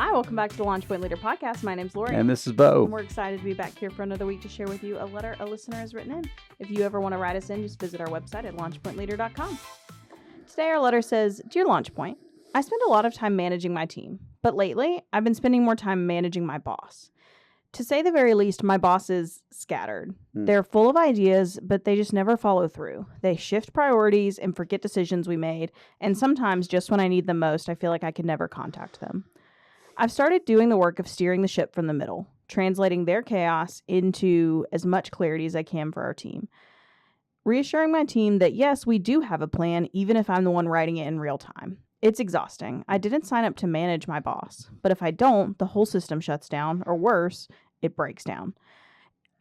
Hi, welcome back to the Launch Point Leader Podcast. My name's Lori. And this is Beau. And we're excited to be back here for another week to share with you a letter a listener has written in. If you ever want to write us in, just visit our website at launchpointleader.com. Today our letter says, Dear LaunchPoint, I spend a lot of time managing my team, but lately I've been spending more time managing my boss. To say the very least, my boss is scattered. They're full of ideas, but they just never follow through. They shift priorities and forget decisions we made, and sometimes just when I need them most, I feel like I can never contact them. I've started doing the work of steering the ship from the middle, translating their chaos into as much clarity as I can for our team. Reassuring my team that yes, we do have a plan, even if I'm the one writing it in real time. It's exhausting. I didn't sign up to manage my boss, but if I don't, the whole system shuts down, or worse, it breaks down.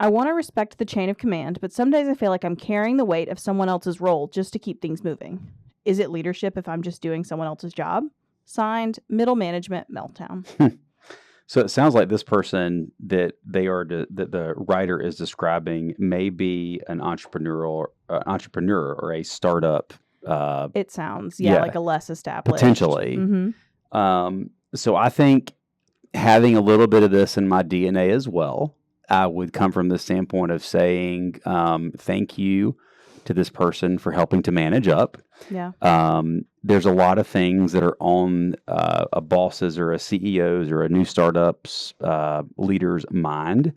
I want to respect the chain of command, but some days I feel like I'm carrying the weight of someone else's role just to keep things moving. Is it leadership if I'm just doing someone else's job? Signed, Middle Management Meltdown. So it sounds like this person that that the writer is describing may be an entrepreneur or a startup. It sounds, like a less established. Potentially. Mm-hmm. So I think having a little bit of this in my DNA as well, I would come from the standpoint of saying thank you to this person for helping to manage up. Yeah. There's a lot of things that are on a boss's or a CEO's or a new startup's leader's mind,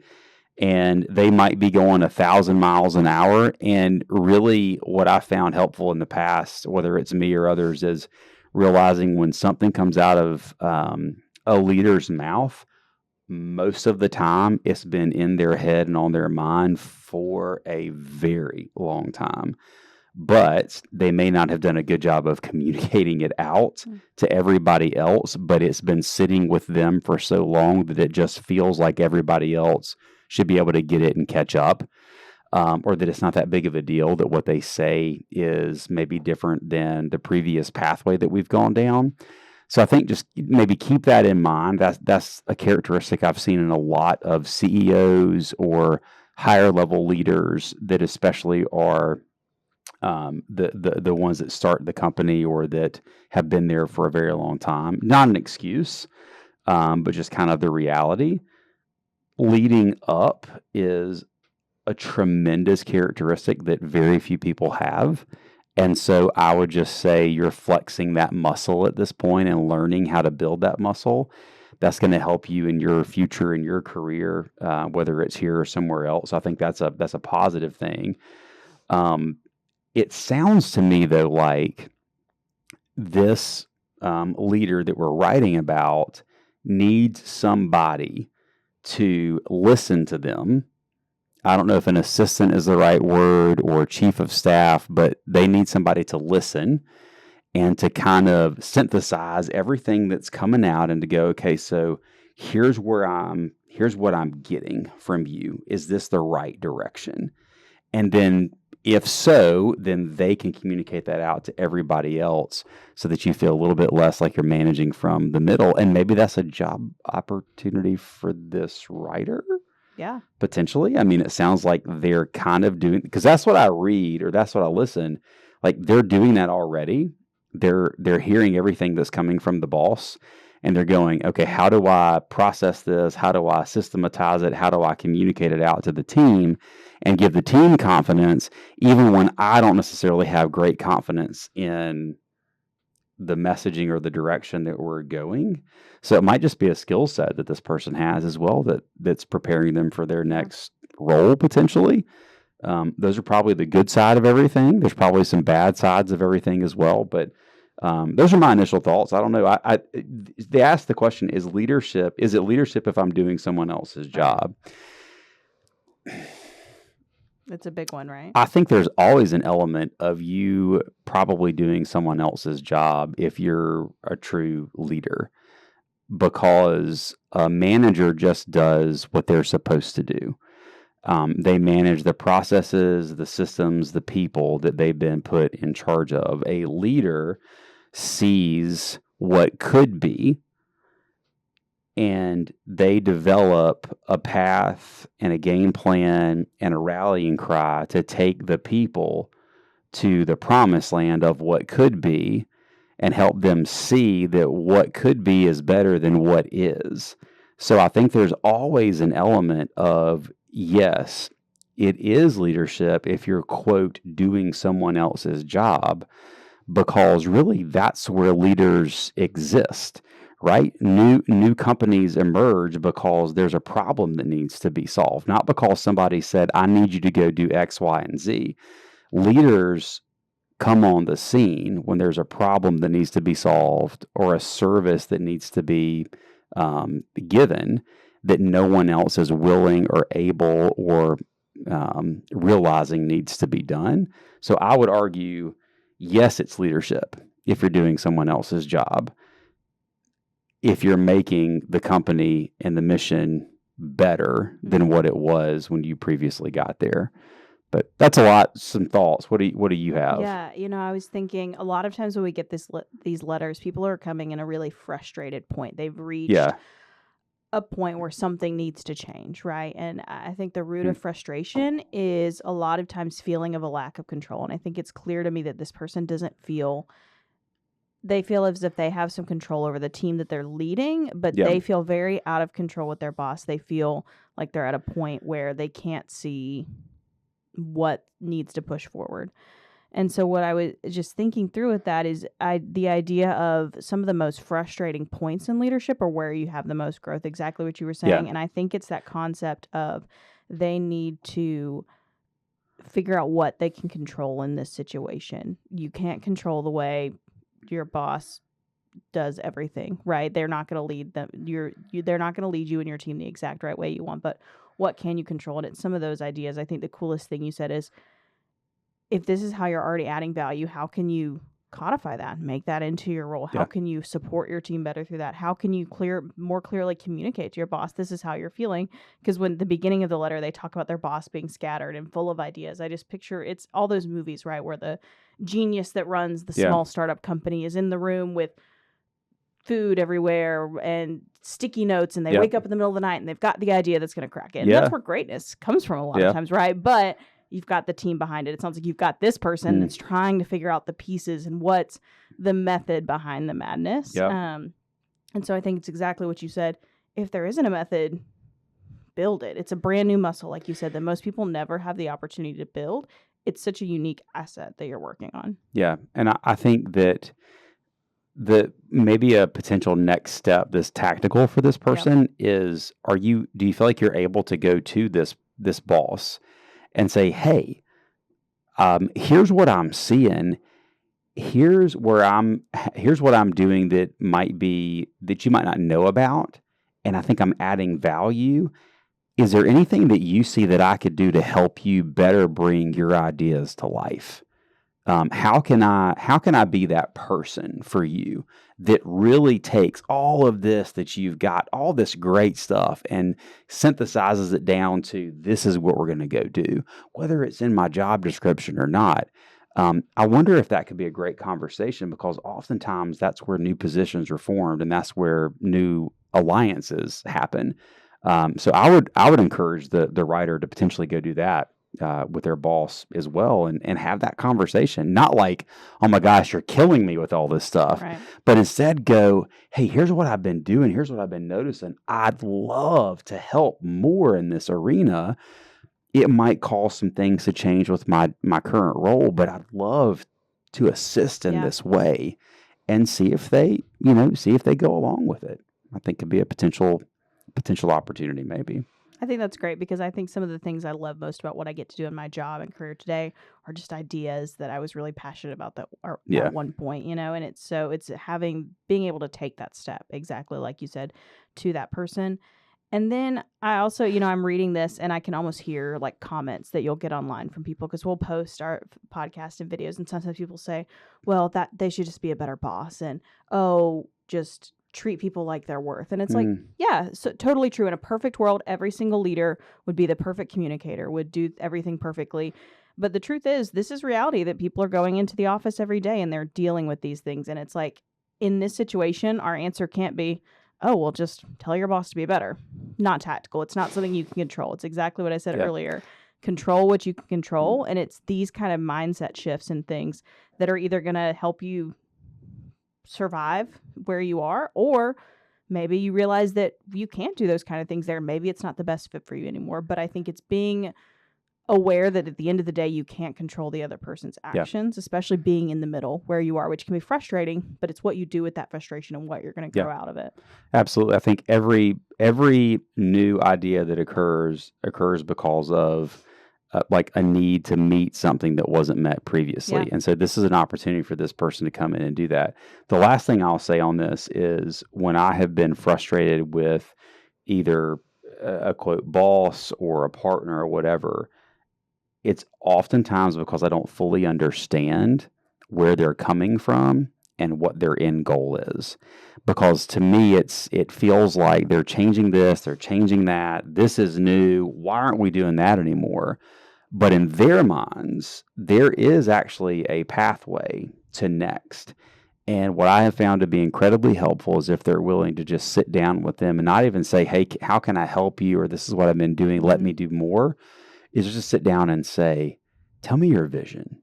and they might be going 1,000 miles an hour. And really what I found helpful in the past, whether it's me or others, is realizing when something comes out of a leader's mouth, most of the time it's been in their head and on their mind for a very long time. But they may not have done a good job of communicating it out to everybody else, but it's been sitting with them for so long that it just feels like everybody else should be able to get it and catch up, or that it's not that big of a deal, that what they say is maybe different than the previous pathway that we've gone down. So I think just maybe keep that in mind. That's a characteristic I've seen in a lot of CEOs or higher level leaders that especially are the ones that start the company or that have been there for a very long time. Not an excuse, but just kind of the reality. Leading up is a tremendous characteristic that very few people have. And so I would just say you're flexing that muscle at this point and learning how to build that muscle. That's going to help you in your future, in your career, whether it's here or somewhere else. I think that's a positive thing. It sounds to me, though, like this leader that we're writing about needs somebody to listen to them. I don't know if an assistant is the right word or chief of staff, but they need somebody to listen and to kind of synthesize everything that's coming out and to go, okay, so here's what I'm getting from you. Is this the right direction? And then if so, then they can communicate that out to everybody else so that you feel a little bit less like you're managing from the middle. And maybe that's a job opportunity for this writer. Yeah. Potentially. I mean, it sounds like they're kind of doing, because that's what I read or that's what I listen. Like they're doing that already. They're hearing everything that's coming from the boss and they're going, okay, how do I process this? How do I systematize it? How do I communicate it out to the team and give the team confidence, even when I don't necessarily have great confidence in the messaging or the direction that we're going. So it might just be a skill set that this person has as well that's preparing them for their next role potentially. Those are probably the good side of everything. There's probably some bad sides of everything as well, but those are my initial thoughts. I don't know. They asked the question, is it leadership if I'm doing someone else's job? It's a big one, right? I think there's always an element of you probably doing someone else's job if you're a true leader, because a manager just does what they're supposed to do. They manage the processes, the systems, the people that they've been put in charge of. A leader sees what could be, and they develop a path and a game plan and a rallying cry to take the people to the promised land of what could be. and help them see that what could be is better than what is. So I think there's always an element of, yes, it is leadership if you're, quote, doing someone else's job, because really that's where leaders exist, right? New companies emerge because there's a problem that needs to be solved, not because somebody said, I need you to go do X, Y, and Z. Leaders come on the scene when there's a problem that needs to be solved or a service that needs to be given that no one else is willing or able or realizing needs to be done. So I would argue, yes, it's leadership if you're doing someone else's job, if you're making the company and the mission better than what it was when you previously got there. But that's a lot, some thoughts. What do you have? Yeah, I was thinking a lot of times when we get these letters, people are coming in a really frustrated point. They've reached a point where something needs to change, right? And I think the root of frustration is a lot of times feeling of a lack of control. And I think it's clear to me that this person they feel as if they have some control over the team that they're leading, but they feel very out of control with their boss. They feel like they're at a point where they can't see what needs to push forward. And so what I was just thinking through with that is the idea of some of the most frustrating points in leadership are where you have the most growth, exactly what you were saying. And I think it's that concept of they need to figure out what they can control in this situation. You can't control the way your boss does everything, right? They're not going to lead them. They're not going to lead you and your team the exact right way you want, but what can you control? And it's some of those ideas. I think the coolest thing you said is, if this is how you're already adding value, how can you codify that, make that into your role? How can you support your team better through that? How can you more clearly communicate to your boss, this is how you're feeling? Because when the beginning of the letter, they talk about their boss being scattered and full of ideas. I just picture it's all those movies, right, where the genius that runs the small startup company is in the room with food everywhere and sticky notes, and they wake up in the middle of the night and they've got the idea that's going to crack it. And that's where greatness comes from a lot of times, right? But you've got the team behind it. It sounds like you've got this person that's trying to figure out the pieces and what's the method behind the madness. And so I think it's exactly what you said. If there isn't a method, build it. It's a brand new muscle, like you said, that most people never have the opportunity to build. It's such a unique asset that you're working on. Yeah. And I think that maybe a potential next step that's tactical for this person is, do you feel like you're able to go to this boss and say, hey, here's what I'm seeing. Here's what I'm doing that you might not know about, and I think I'm adding value. Is there anything that you see that I could do to help you better bring your ideas to life? How can I be that person for you that really takes all of this that you've got, all this great stuff, and synthesizes it down to, this is what we're going to go do, whether it's in my job description or not. I wonder if that could be a great conversation, because oftentimes that's where new positions are formed and that's where new alliances happen. So I would encourage the writer to potentially go do that with their boss as well, and have that conversation. Not like, oh my gosh, you're killing me with all this stuff, right, but instead go, hey, here's what I've been doing. Here's what I've been noticing. I'd love to help more in this arena. It might cause some things to change with my current role, but I'd love to assist in this way, and see if they go along with it. I think could be a potential opportunity, maybe. I think that's great, because I think some of the things I love most about what I get to do in my job and career today are just ideas that I was really passionate about that are at one point, and it's being able to take that step, exactly like you said, to that person. And then I also, I'm reading this and I can almost hear like comments that you'll get online from people, because we'll post our podcast and videos, and sometimes people say, well, that they should just be a better boss, and just treat people like they're worth. And it's like, so totally true. In a perfect world, every single leader would be the perfect communicator, would do everything perfectly. But the truth is, this is reality, that people are going into the office every day and they're dealing with these things. And it's like, in this situation, our answer can't be, oh, well, just tell your boss to be better. Not tactical. It's not something you can control. It's exactly what I said earlier. Control what you can control. And it's these kind of mindset shifts and things that are either going to help you survive where you are, or maybe you realize that you can't do those kind of things there. Maybe it's not the best fit for you anymore. But I think it's being aware that at the end of the day, you can't control the other person's actions, especially being in the middle where you are, which can be frustrating, but it's what you do with that frustration and what you're going to grow out of it. Absolutely. I think every new idea that occurs because of like a need to meet something that wasn't met previously. And so this is an opportunity for this person to come in and do that. The last thing I'll say on this is when I have been frustrated with either a quote boss or a partner or whatever, it's oftentimes because I don't fully understand where they're coming from and what their end goal is. Because to me, it feels like they're changing this, they're changing that. This is new. Why aren't we doing that anymore? But in their minds, there is actually a pathway to next. And what I have found to be incredibly helpful is if they're willing to just sit down with them and not even say, hey, how can I help you? Or this is what I've been doing. Let me do more. Is just sit down and say, tell me your vision.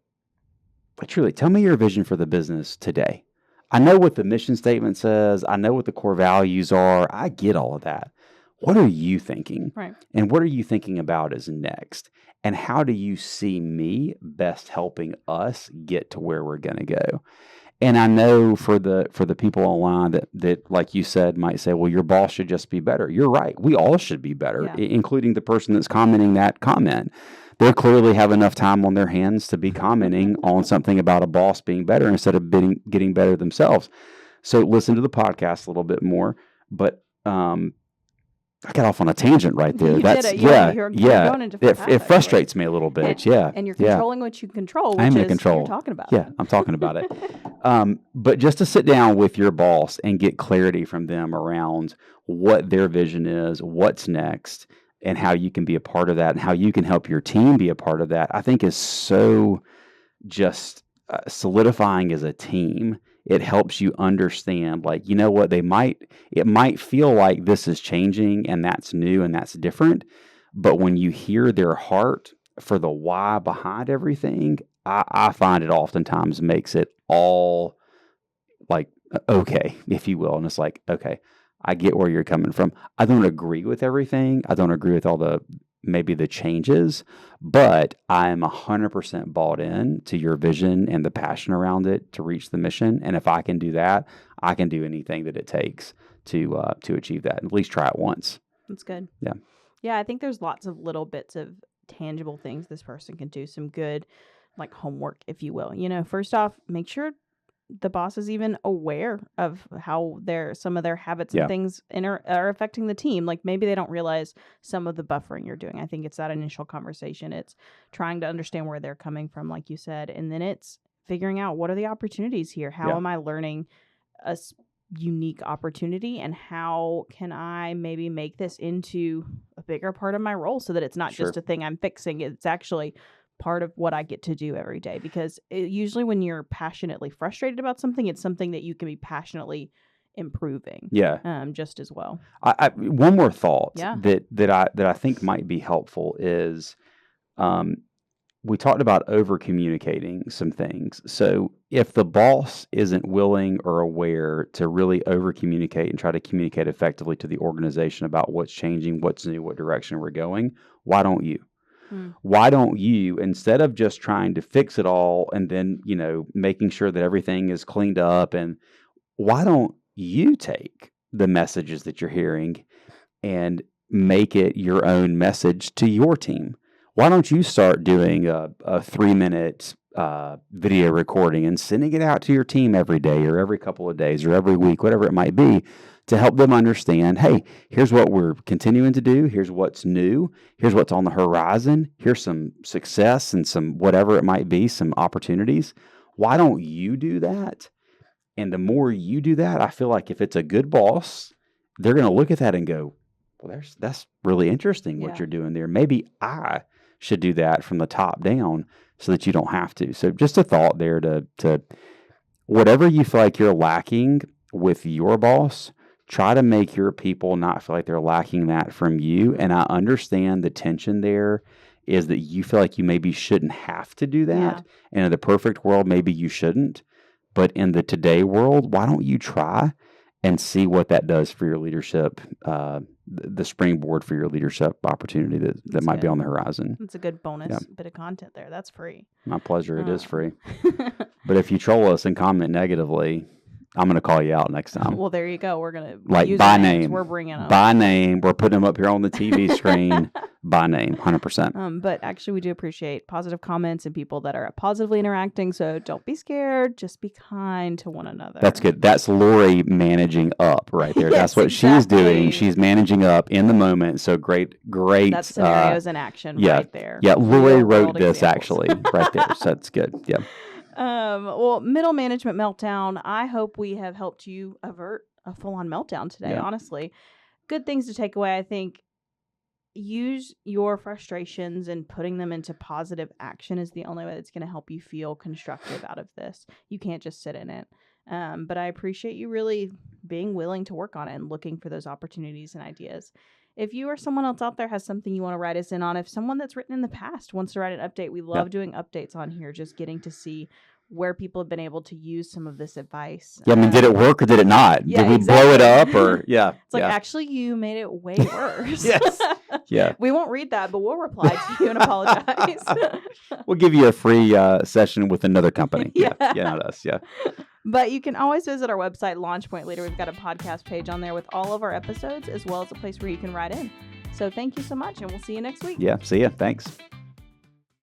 But truly, tell me your vision for the business today. I know what the mission statement says. I know what the core values are. I get all of that. What are you thinking? Right. And what are you thinking about as next? And how do you see me best helping us get to where we're going to go? And I know for the people online that, like you said, might say, well, your boss should just be better. You're right. We all should be better, including the person that's commenting that comment. They clearly have enough time on their hands to be commenting on something about a boss being better instead of getting better themselves. So listen to the podcast a little bit more. But I got off on a tangent right there. You're going into it frustrates me a little bit. And you're controlling what you control, which is what you're talking about. Yeah, I'm talking about it. But just to sit down with your boss and get clarity from them around what their vision is, what's next, and how you can be a part of that and how you can help your team be a part of that, I think is so just solidifying as a team. It helps you understand, like, you know what, it might feel like this is changing and that's new and that's different. But when you hear their heart for the why behind everything, I find it oftentimes makes it all like, okay, if you will. And it's like, okay, I get where you're coming from. I don't agree with everything. I don't agree with all maybe the changes, but I am 100% bought in to your vision and the passion around it to reach the mission. And if I can do that, I can do anything that it takes to achieve that. And at least try it once. That's good. Yeah. Yeah, I think there's lots of little bits of tangible things this person can do. Some good, like, homework, if you will. First off, make sure the boss is even aware of how some of their habits and things are affecting the team. Like, maybe they don't realize some of the buffering you're doing. I think it's that initial conversation. It's trying to understand where they're coming from, like you said. And then it's figuring out, what are the opportunities here? How am I learning a unique opportunity? And how can I maybe make this into a bigger part of my role so that it's not just a thing I'm fixing. It's actually part of what I get to do every day, because usually when you're passionately frustrated about something, it's something that you can be passionately improving. Just as well. One more thought that I think might be helpful is, we talked about over communicating some things. So if the boss isn't willing or aware to really over communicate and try to communicate effectively to the organization about what's changing, what's new, what direction we're going, why don't you? Why don't you, instead of just trying to fix it all and then, making sure that everything is cleaned up, and why don't you take the messages that you're hearing and make it your own message to your team? Why don't you start doing a 3-minute video recording and sending it out to your team every day or every couple of days or every week, whatever it might be, to help them understand, hey, here's what we're continuing to do. Here's what's new. Here's what's on the horizon. Here's some success and some whatever it might be, some opportunities. Why don't you do that? And the more you do that, I feel like if it's a good boss, they're going to look at that and go, well, that's really interesting what you're doing there. Maybe I should do that from the top down so that you don't have to. So just a thought there to whatever you feel like you're lacking with your boss, try to make your people not feel like they're lacking that from you. And I understand the tension there is that you feel like you maybe shouldn't have to do that. And in the perfect world, maybe you shouldn't. But in the today world, why don't you try and see what that does for your leadership, the springboard for your leadership opportunity that might be on the horizon. It's a good bonus bit of content there. That's free. My pleasure. It is free. But if you troll us and comment negatively, I'm going to call you out next time. Well, there you go. We're going to like by name. We're bringing them. By name. We're putting them up here on the TV screen. By name, 100%. But actually, we do appreciate positive comments and people that are positively interacting. So don't be scared. Just be kind to one another. That's good. That's Lori managing up right there. Yes, that's what she's doing. She's managing up in the moment. So great. That's scenarios in action right there. Yeah, Lori wrote this examples. actually right there. So that's good. Yeah. Well, Middle Management Meltdown, I hope we have helped you avert a full-on meltdown today, honestly. Good things to take away, I think. Use your frustrations and putting them into positive action is the only way that's going to help you feel constructive out of this. You can't just sit in it. But I appreciate you really being willing to work on it and looking for those opportunities and ideas. If you or someone else out there has something you want to write us in on, if someone that's written in the past wants to write an update, we love doing updates on here, just getting to see where people have been able to use some of this advice. Yeah, I mean, did it work or did it not? Yeah, did we blow it up or, It's like, actually, you made it way worse. Yes. Yeah. We won't read that, but we'll reply to you and apologize. We'll give you a free session with another company. Yeah, not us. Yeah. But you can always visit our website, Launch Point Leader. We've got a podcast page on there with all of our episodes, as well as a place where you can write in. So thank you so much, and we'll see you next week. Yeah, see ya. Thanks.